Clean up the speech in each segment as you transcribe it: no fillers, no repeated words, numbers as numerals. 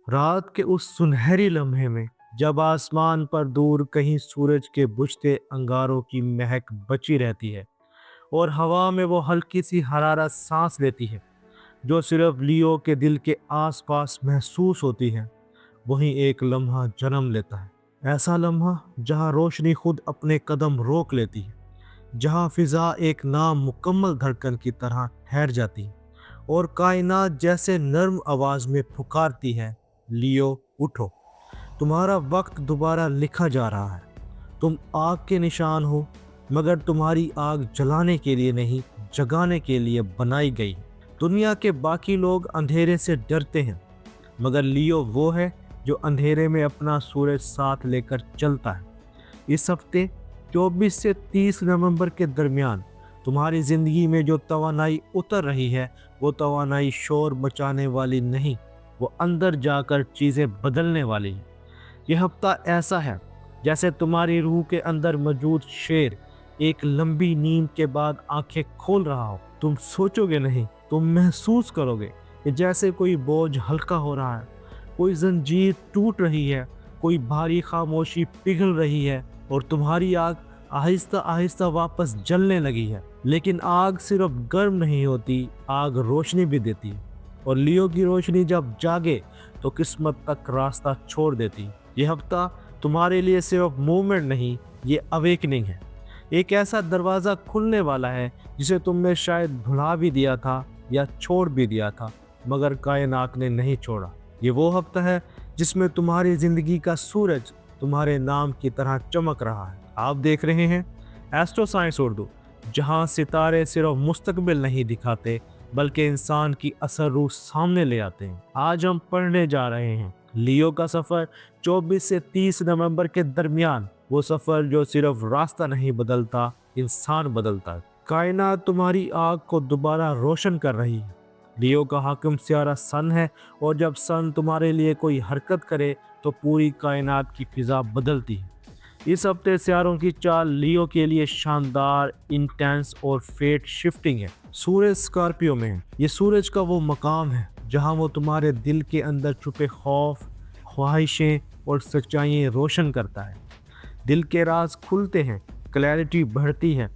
रात के उस सुनहरी लम्हे में जब आसमान पर दूर कहीं सूरज के बुझते अंगारों की महक बची रहती है और हवा में वो हल्की सी हरारत सांस लेती है जो सिर्फ लियो के दिल के आसपास महसूस होती है, वहीं एक लम्हा जन्म लेता है। ऐसा लम्हा जहां रोशनी खुद अपने कदम रोक लेती है, जहां फिजा एक नामुकम्मल धड़कन की तरह ठहर जाती है और कायनात जैसे नर्म आवाज में पुकारती है, लियो उठो, तुम्हारा वक्त दोबारा लिखा जा रहा है। तुम आग के निशान हो, मगर तुम्हारी आग जलाने के लिए नहीं, जगाने के लिए बनाई गई है। दुनिया के बाकी लोग अंधेरे से डरते हैं, मगर लियो वो है जो अंधेरे में अपना सूरज साथ लेकर चलता है। इस हफ्ते 24 से 30 नवंबर के दरमियान तुम्हारी ज़िंदगी में जो तवानाई उतर रही है, वो तवानाई शोर मचाने वाली नहीं, वो अंदर जाकर चीज़ें बदलने वाली है। ये हफ्ता ऐसा है जैसे तुम्हारी रूह के अंदर मौजूद शेर एक लंबी नींद के बाद आंखें खोल रहा हो। तुम सोचोगे नहीं, तुम महसूस करोगे कि जैसे कोई बोझ हल्का हो रहा है, कोई जंजीर टूट रही है, कोई भारी खामोशी पिघल रही है और तुम्हारी आग आहिस्ता आहिस्ता वापस जलने लगी है। लेकिन आग सिर्फ गर्म नहीं होती, आग रोशनी भी देती है और लियो की रोशनी जब जागे तो किस्मत तक रास्ता छोड़ देती है। ये हफ्ता तुम्हारे लिए सिर्फ मूवमेंट नहीं, ये अवेकनिंग है। एक ऐसा दरवाज़ा खुलने वाला है जिसे तुमने शायद भुला भी दिया था या छोड़ भी दिया था, मगर कायनात ने नहीं छोड़ा। ये वो हफ्ता है जिसमें तुम्हारी ज़िंदगी का सूरज तुम्हारे नाम की तरह चमक रहा है। आप देख रहे हैं एस्ट्रो साइंस उर्दू, जहां सितारे सिर्फ मुस्तकबिल नहीं दिखाते बल्कि इंसान की असल रूह सामने ले आते हैं। आज हम पढ़ने जा रहे हैं लियो का सफ़र 24 से 30 नवंबर के दरमियान, वो सफ़र जो सिर्फ रास्ता नहीं बदलता, इंसान बदलता है। कायनात तुम्हारी आग को दोबारा रोशन कर रही है। लियो का हाकिम सियारा सन है और जब सन तुम्हारे लिए कोई हरकत करे तो पूरी कायनात की फिजा बदलती है। इस हफ्ते सियारों की चाल लियो के लिए शानदार, इंटेंस और फेट शिफ्टिंग है। सूरज स्कॉर्पियो में है। ये सूरज का वो मकाम है जहां वो तुम्हारे दिल के अंदर छुपे खौफ, ख्वाहिशें और सच्चाइयाँ रोशन करता है। दिल के राज खुलते हैं, क्लैरिटी बढ़ती है,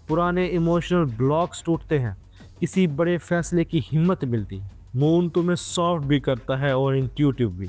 पुराने इमोशनल ब्लॉक्स टूटते हैं, किसी बड़े फैसले की हिम्मत मिलती है। मून तुम्हें सॉफ्ट भी करता है और इंट्यूटिव भी।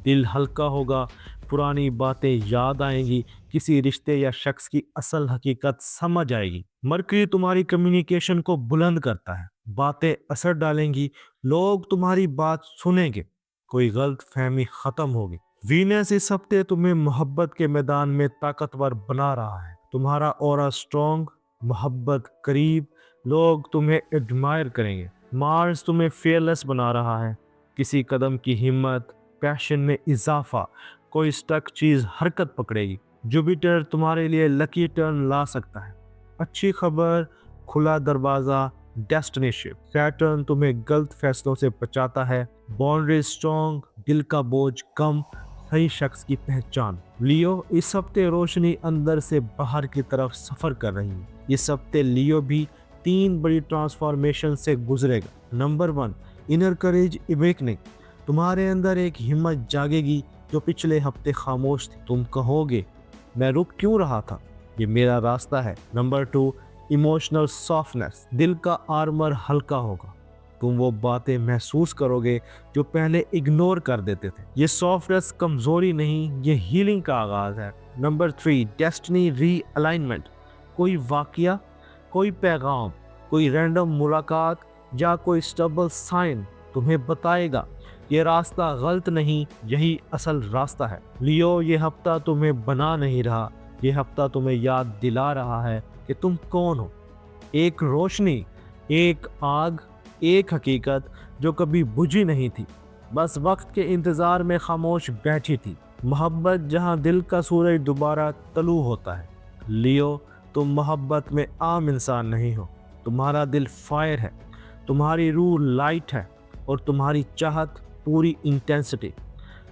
दिल हल्का होगा, पुरानी बातें याद आएंगी, किसी रिश्ते या शख्स की असल हकीकत समझ आएगी। मरकरी तुम्हारी कम्युनिकेशन को बुलंद करता है, बातें असर डालेंगी, लोग तुम्हारी बात सुनेंगे, कोई गलत फहमी खत्म होगी। वीनस इस हफ्ते तुम्हें मोहब्बत के मैदान में ताकतवर बना रहा है। तुम्हारा ऑरा स्ट्रॉन्ग, मोहब्बत करीब, लोग तुम्हें एडमायर करेंगे। मार्स तुम्हें फेयरलेस बना रहा है, किसी कदम की हिम्मत, पैशन में इजाफा, कोई स्टक चीज हरकत पकड़ेगी। जुपिटर तुम्हारे लिए लकी टर्न ला सकता है, अच्छी खबर, खुला दरवाजा, डेस्टिनेशन। सैटर्न तुम्हें गलत फैसलों से बचाता है, बाउंड्री स्ट्रॉन्ग, दिल का बोझ कम, सही शख्स की पहचान। लियो इस हफ्ते रोशनी अंदर से बाहर की तरफ सफर कर रही है। इस हफ्ते लियो भी 3 बड़ी ट्रांसफॉर्मेशन से गुजरेगा। नंबर 1, इनर करेज इवेकनिंग। तुम्हारे अंदर एक हिम्मत जागेगी जो पिछले हफ्ते खामोश थी। तुम कहोगे, मैं रुक क्यों रहा था, ये मेरा रास्ता है। Number 2, emotional softness. दिल का आर्मर हल्का होगा, तुम वो बातें महसूस करोगे जो पहले इग्नोर कर देते थे। ये सॉफ्टनेस कमजोरी नहीं, ये हीलिंग का आगाज है। Number 3, destiny realignment. कोई वाकया, कोई पैगाम, कोई रैंडम मुलाकात या कोई स्टबल साइन तुम्हें बताएगा ये रास्ता गलत नहीं, यही असल रास्ता है। लियो, ये हफ्ता तुम्हें बना नहीं रहा, ये हफ्ता तुम्हें याद दिला रहा है कि तुम कौन हो। एक रोशनी, एक आग, एक हकीकत जो कभी बुझी नहीं थी, बस वक्त के इंतज़ार में खामोश बैठी थी। मोहब्बत जहां दिल का सूरज दोबारा तलू होता है। लियो, तुम मोहब्बत में आम इंसान नहीं हो, तुम्हारा दिल फायर है, तुम्हारी रूह लाइट है और तुम्हारी चाहत पूरी इंटेंसिटी।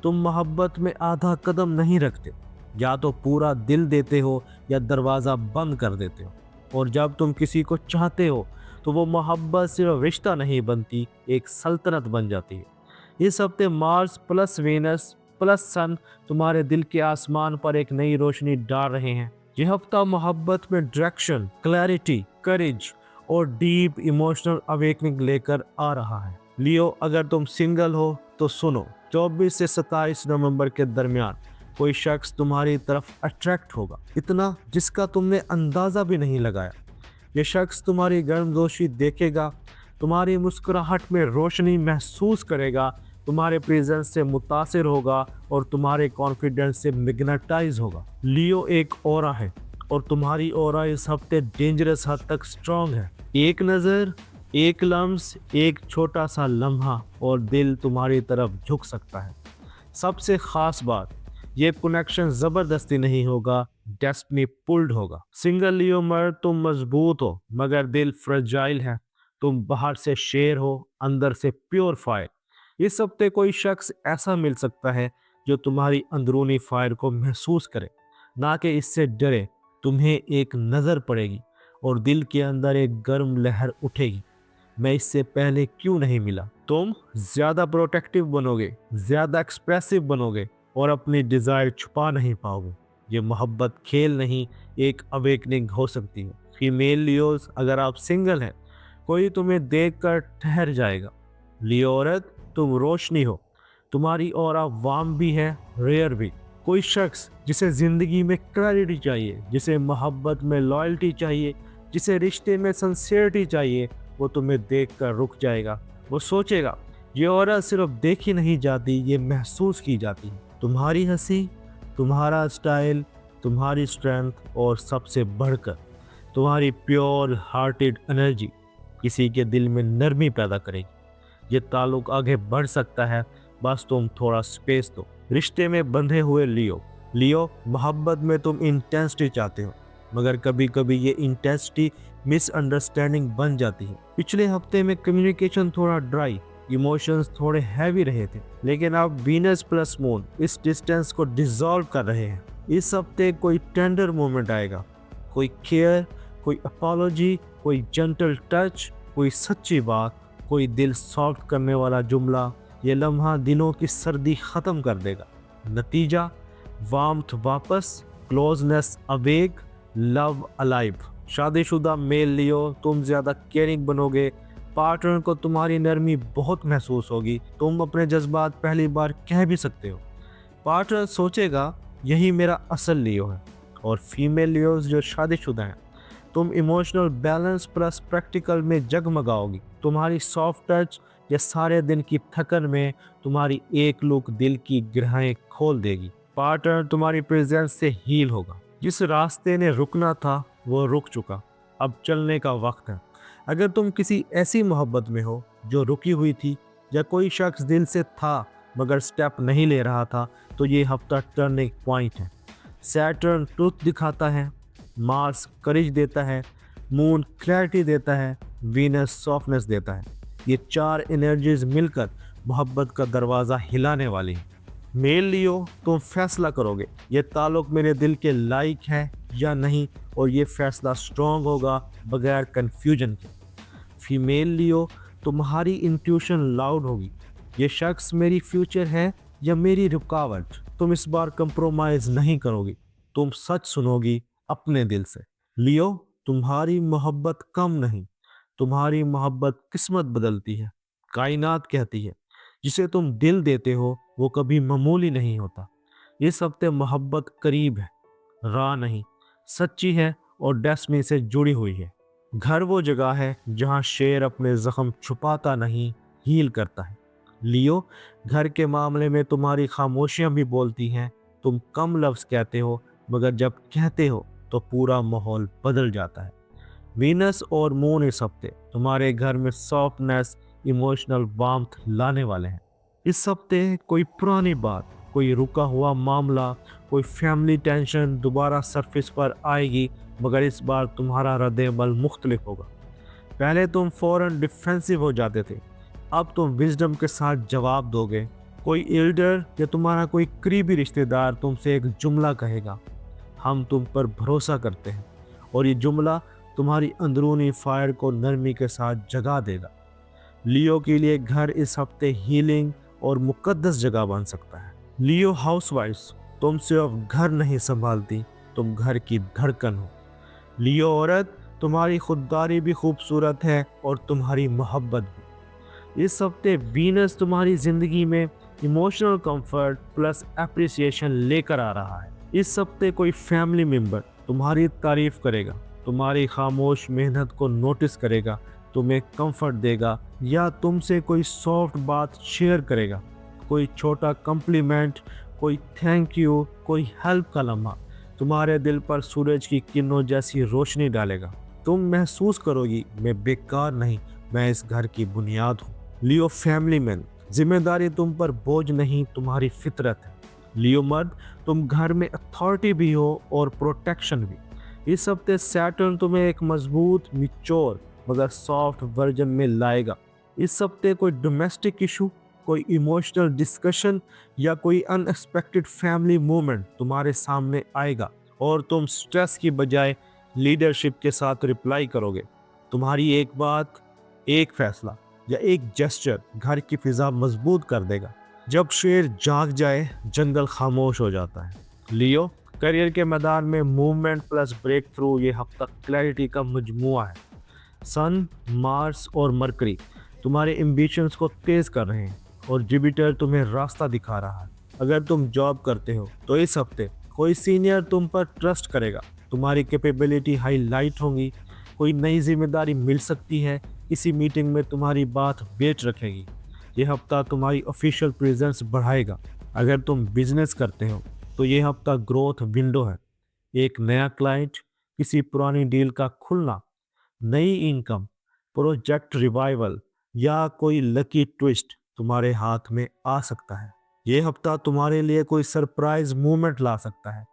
तुम मोहब्बत में आधा कदम नहीं रखते, या तो पूरा दिल देते हो या दरवाज़ा बंद कर देते हो। और जब तुम किसी को चाहते हो तो वो मोहब्बत सिर्फ रिश्ता नहीं बनती, एक सल्तनत बन जाती है। इस हफ्ते मार्स प्लस वीनस प्लस सन तुम्हारे दिल के आसमान पर एक नई रोशनी डाल रहे हैं। यह हफ्ता मोहब्बत में डायरेक्शन, क्लैरिटी, करेज और डीप इमोशनल अवेकनिंग लेकर आ रहा है। लियो, अगर तुम सिंगल हो तो सुनो, 24 से 27 नवंबर के दरमियान कोई शख्स तुम्हारी तरफ अट्रैक्ट होगा, इतना जिसका तुमने अंदाजा भी नहीं लगाया। ये शख्स तुम्हारी गर्मजोशी देखेगा, तुम्हारी मुस्कुराहट में रोशनी महसूस करेगा, तुम्हारे प्रेजेंस से मुतासिर होगा और तुम्हारे कॉन्फिडेंस से मैग्नेटाइज होगा। लियो एक ऑरा है और तुम्हारी ऑरा इस हफ्ते डेंजरस हद तक स्ट्रांग है। एक नज़र, एक लम्स, एक छोटा सा लम्हा और दिल तुम्हारी तरफ झुक सकता है। सबसे खास बात, ये कनेक्शन जबरदस्ती नहीं होगा, डेस्टिनी पुल्ड होगा। सिंगल लियो मर्द, तुम मजबूत हो मगर दिल फ्रेजाइल है। तुम बाहर से शेर हो, अंदर से प्योर फायर। इस हफ्ते कोई शख्स ऐसा मिल सकता है जो तुम्हारी अंदरूनी फायर को महसूस करे, ना कि इससे डरे। तुम्हें एक नज़र पड़ेगी और दिल के अंदर एक गर्म लहर उठेगी, मैं इससे पहले क्यों नहीं मिला। तुम ज्यादा प्रोटेक्टिव बनोगे, ज्यादा एक्सप्रेसिव बनोगे और अपनी डिजायर छुपा नहीं पाओगे। ये मोहब्बत खेल नहीं, एक अवेकनिंग हो सकती है। फीमेल लियोस, अगर आप सिंगल हैं, कोई तुम्हें देखकर ठहर जाएगा। लियो औरत, तुम रोशनी हो, तुम्हारी ऑरा वार्म भी है, रेयर भी। कोई शख्स जिसे जिंदगी में क्लैरिटी चाहिए, जिसे मोहब्बत में लॉयल्टी चाहिए, जिसे रिश्ते में सिंसियरिटी चाहिए, वो तुम्हें देखकर रुक जाएगा। वो सोचेगा ये औरत सिर्फ देखी नहीं जाती, ये महसूस की जाती है। तुम्हारी हंसी, तुम्हारा स्टाइल, तुम्हारी स्ट्रेंथ और सबसे बढ़कर तुम्हारी प्योर हार्टेड एनर्जी किसी के दिल में नरमी पैदा करेगी। ये ताल्लुक आगे बढ़ सकता है, बस तुम थोड़ा स्पेस दो। रिश्ते में बंधे हुए लियो, मोहब्बत में तुम इंटेंसिटी चाहते हो, मगर कभी कभी ये इंटेंसिटी मिसअंडरस्टैंडिंग बन जाती है। पिछले हफ्ते में कम्युनिकेशन थोड़ा ड्राई, इमोशंस थोड़े हैवी रहे थे, लेकिन अब वीनस प्लस मून इस डिस्टेंस को डिसॉल्व कर रहे हैं। इस हफ्ते कोई टेंडर मोमेंट आएगा, कोई केयर, कोई अपॉलॉजी, कोई जेंटल टच, कोई सच्ची बात, कोई दिल सॉफ्ट करने वाला जुमला। ये लम्हा दिनों की सर्दी खत्म कर देगा। नतीजा, वार्मथ वापस, क्लोजनेस अवेक, लव अलाइव। शादीशुदा मेल लियो, तुम ज्यादा केयरिंग बनोगे, पार्टनर को तुम्हारी नरमी बहुत महसूस होगी, तुम अपने जज्बात पहली बार कह भी सकते हो। पार्टनर सोचेगा यही मेरा असल लियो है। और फीमेल लियोस जो शादीशुदा हैं, तुम इमोशनल बैलेंस प्लस प्रैक्टिकल में जगमगाओगी। तुम्हारी सॉफ्ट टच या सारे दिन की थकन में तुम्हारी एक लुक दिल की ग्रहें खोल देगी। पार्टनर तुम्हारी प्रेजेंस से हील होगा। जिस रास्ते ने रुकना था वो रुक चुका, अब चलने का वक्त है। अगर तुम किसी ऐसी मोहब्बत में हो जो रुकी हुई थी, या कोई शख्स दिल से था मगर स्टेप नहीं ले रहा था, तो ये हफ्ता टर्निंग पॉइंट है। सैटर्न ट्रुथ दिखाता है, मार्स करेज देता है, मून क्लैरिटी देता है, वीनस सॉफ्टनेस देता है। ये चार एनर्जीज मिलकर मोहब्बत का दरवाज़ा हिलाने वाली है। मेल लियो, तुम फैसला करोगे ये ताल्लुक मेरे दिल के लायक है या नहीं, और ये फैसला स्ट्रॉन्ग होगा बगैर कन्फ्यूजन के। फीमेल लियो, तुम्हारी इंट्यूशन लाउड होगी, ये शख्स मेरी फ्यूचर है या मेरी रुकावट। तुम इस बार कंप्रोमाइज नहीं करोगी, तुम सच सुनोगी अपने दिल से। लियो, तुम्हारी मोहब्बत कम नहीं, तुम्हारी मोहब्बत किस्मत बदलती है। कायनात कहती है जिसे तुम दिल देते हो वो कभी मामूली नहीं होता। इस हफ्ते मोहब्बत करीब है, राह नहीं, सच्ची है और डेस्टिनी से जुड़ी हुई है। घर वो जगह है जहाँ शेर अपने जख्म छुपाता नहीं, हील करता है। लियो, घर के मामले में तुम्हारी खामोशियां भी बोलती हैं। तुम कम लफ्ज़ कहते हो, मगर जब कहते हो तो पूरा माहौल बदल जाता है। वीनस और मून इस हफ्ते तुम्हारे घर में सॉफ्टनेस, इमोशनल वार्मथ लाने वाले हैं। इस हफ्ते कोई पुरानी बात, कोई रुका हुआ मामला, कोई फैमिली टेंशन दोबारा सरफेस पर आएगी, मगर इस बार तुम्हारा रद्द-ए-अमल मुख्तलिफ होगा। पहले तुम फौरन डिफेंसिव हो जाते थे, अब तुम विजडम के साथ जवाब दोगे। कोई एल्डर या तुम्हारा कोई करीबी रिश्तेदार तुमसे एक जुमला कहेगा, हम तुम पर भरोसा करते हैं, और ये जुमला तुम्हारी अंदरूनी फायर को नरमी के साथ जगा देगा। लियो के लिए घर इस हफ्ते हीलिंग और मुकद्दस जगह बन सकता है। लियो हाउसवाइफ्स, तुम सिर्फ घर नहीं संभालती, तुम घर की धड़कन हो। लियो औरत, तुम्हारी खुददारी भी खूबसूरत है और तुम्हारी मोहब्बत भी। इस हफ्ते वीनस तुम्हारी जिंदगी में इमोशनल कंफर्ट प्लस एप्रिसिएशन लेकर आ रहा है। इस हफ्ते कोई फैमिली मेंबर तुम्हारी तारीफ करेगा, तुम्हारी खामोश मेहनत को नोटिस करेगा, तुम्हें कंफर्ट देगा या तुमसे कोई सॉफ्ट बात शेयर करेगा। कोई छोटा कम्प्लीमेंट, कोई थैंक यू, कोई हेल्प का लम्हा तुम्हारे दिल पर सूरज की किरणों जैसी रोशनी डालेगा। तुम महसूस करोगी, मैं बेकार नहीं, मैं इस घर की बुनियाद हूँ। लियो फैमिली मैन, जिम्मेदारी तुम पर बोझ नहीं, तुम्हारी फितरत है। लियो मर्द, तुम घर में अथॉरिटी भी हो और प्रोटेक्शन भी। इस हफ्ते सैटर्न तुम्हें एक मजबूत, मिच्योर मगर सॉफ्ट वर्जन में लाएगा। इस हफ्ते कोई डोमेस्टिक इशू, कोई इमोशनल डिस्कशन या कोई अनएक्सपेक्टेड फैमिली मोमेंट तुम्हारे सामने आएगा और तुम स्ट्रेस की बजाय लीडरशिप के साथ रिप्लाई करोगे। तुम्हारी एक बात, एक फैसला या एक जेस्चर घर की फिजा मजबूत कर देगा। जब शेर जाग जाए, जंगल खामोश हो जाता है। लियो, करियर के मैदान में मूवमेंट प्लस ब्रेक थ्रू ये हफ्ता क्लैरिटी का मजमुआ है। सन, मार्स और मरकरी तुम्हारे एम्बिशंस को तेज कर रहे हैं और जुपिटर तुम्हें रास्ता दिखा रहा है। अगर तुम जॉब करते हो तो इस हफ्ते कोई सीनियर तुम पर ट्रस्ट करेगा, तुम्हारी कैपेबिलिटी हाईलाइट होंगी, कोई नई जिम्मेदारी मिल सकती है, किसी मीटिंग में तुम्हारी बात वेट रखेगी। यह हफ्ता तुम्हारी ऑफिशियल प्रेजेंस बढ़ाएगा। अगर तुम बिजनेस करते हो तो यह हफ्ता ग्रोथ विंडो है। एक नया क्लाइंट, किसी पुरानी डील का खुलना, नई इनकम, प्रोजेक्ट रिवाइवल या कोई लकी ट्विस्ट तुम्हारे हाथ में आ सकता है। ये हफ्ता तुम्हारे लिए कोई सरप्राइज मूवमेंट ला सकता है।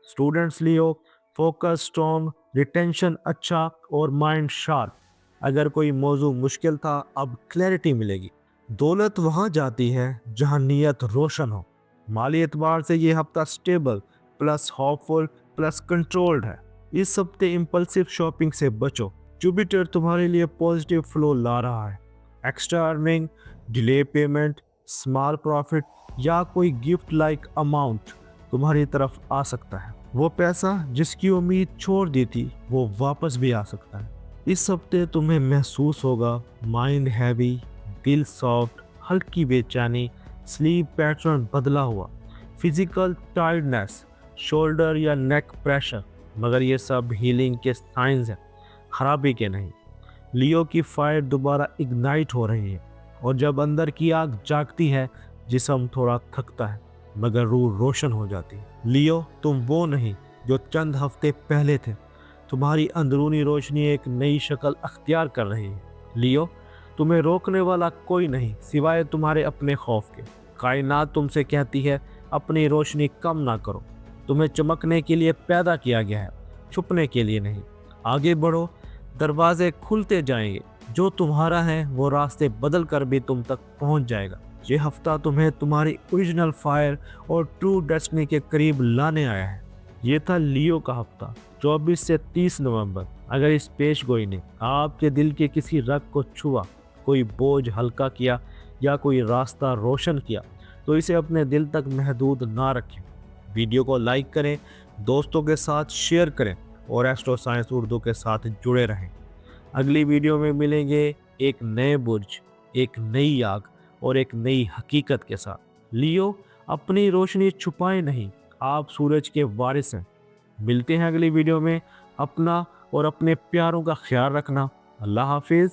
स्टूडेंट्स लियो, फोकस स्ट्रॉन्ग, रिटेंशन अच्छा और माइंड शार्प। अगर कोई मौजू मुश्किल था, अब क्लैरिटी मिलेगी। दौलत वहां जाती है जहां नीयत रोशन हो। माली एतबार से ये हफ्ता stable plus hopeful plus controlled है। इस हफ्ते इम्पल्सिव शॉपिंग से बचो। जुपिटर तुम्हारे लिए पॉजिटिव फ्लो ला रहा है। Extra earning, delay payment, small profit या कोई गिफ्ट लाइक अमाउंट तुम्हारी तरफ आ सकता है। वो पैसा जिसकी उम्मीद छोड़ दी थी, वो वापस भी आ सकता है। इस हफ्ते तुम्हें महसूस होगा माइंड हैवी, दिल सॉफ्ट, हल्की बेचैनी, स्लीप पैटर्न बदला हुआ, फिजिकल टायर्डनेस, शोल्डर या नेक प्रेशर, मगर ये सब हीलिंग के साइंस हैं, खराबी के नहीं। लियो की फायर दोबारा इग्नाइट हो रही है और जब अंदर की आग जागती है, जिस्म थोड़ा थकता है मगर रूह रोशन हो जाती है। लियो, तुम वो नहीं जो चंद हफ्ते पहले थे। तुम्हारी अंदरूनी रोशनी एक नई शक्ल अख्तियार कर रही है। लियो, तुम्हें रोकने वाला कोई नहीं सिवाय तुम्हारे अपने खौफ के। कायनात तुमसे कहती है, अपनी रोशनी कम ना करो। तुम्हें चमकने के लिए पैदा किया गया है, छुपने के लिए नहीं। आगे बढ़ो, दरवाजे खुलते जाएंगे। जो तुम्हारा है वो रास्ते बदल कर भी तुम तक पहुंच जाएगा। ये हफ्ता तुम्हें तुम्हारी ओरिजिनल फायर और ट्रू डेस्टिनी के करीब लाने आया है। ये था लियो का हफ्ता 24 से 30 नवंबर। अगर इस पेशगोई ने आपके दिल के किसी रग को छुआ, कोई बोझ हल्का किया या कोई रास्ता रोशन किया, तो इसे अपने दिल तक महदूद ना रखें। वीडियो को लाइक करें, दोस्तों के साथ शेयर करें और एस्ट्रो साइंस उर्दू के साथ जुड़े रहें। अगली वीडियो में मिलेंगे एक नए बुर्ज, एक नई आग और एक नई हकीकत के साथ। लियो, अपनी रोशनी छुपाएं नहीं, आप सूरज के वारिस हैं। मिलते हैं अगली वीडियो में। अपना और अपने प्यारों का ख्याल रखना। अल्लाह हाफिज़।